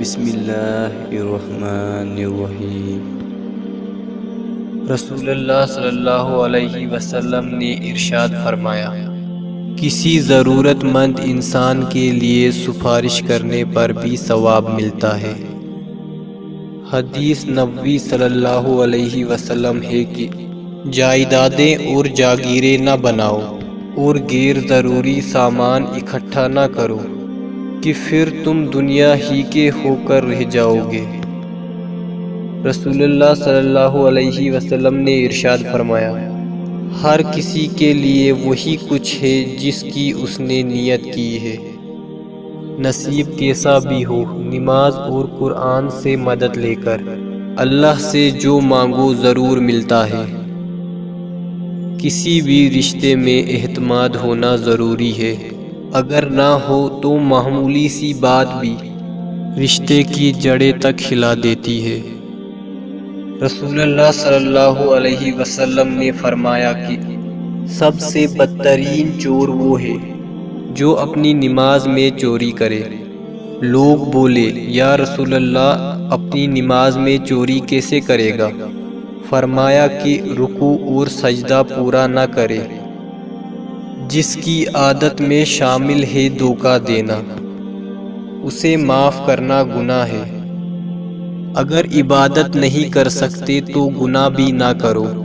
بسم اللہ الرحمن الرحیم۔ رسول اللہ صلی اللہ علیہ وسلم نے ارشاد فرمایا، کسی ضرورت مند انسان کے لیے سفارش کرنے پر بھی ثواب ملتا ہے۔ حدیث نبوی صلی اللہ علیہ وسلم ہے کہ جائیدادیں اور جاگیریں نہ بناؤ اور غیر ضروری سامان اکٹھا نہ کرو کہ پھر تم دنیا ہی کے ہو کر رہ جاؤ گے۔ رسول اللہ صلی اللہ علیہ وسلم نے ارشاد فرمایا، ہر کسی کے لیے وہی کچھ ہے جس کی اس نے نیت کی ہے، نصیب کیسا بھی ہو۔ نماز اور قرآن سے مدد لے کر اللہ سے جو مانگو ضرور ملتا ہے۔ کسی بھی رشتے میں اعتماد ہونا ضروری ہے، اگر نہ ہو تو معمولی سی بات بھی رشتے کی جڑیں تک ہلا دیتی ہے۔ رسول اللہ صلی اللہ علیہ وسلم نے فرمایا کہ سب سے بدترین چور وہ ہے جو اپنی نماز میں چوری کرے۔ لوگ بولے، یا رسول اللہ، اپنی نماز میں چوری کیسے کرے گا؟ فرمایا کہ رکوع اور سجدہ پورا نہ کرے۔ جس کی عادت میں شامل ہے دھوکہ دینا، اسے معاف کرنا گناہ ہے۔ اگر عبادت نہیں کر سکتے تو گناہ بھی نہ کرو۔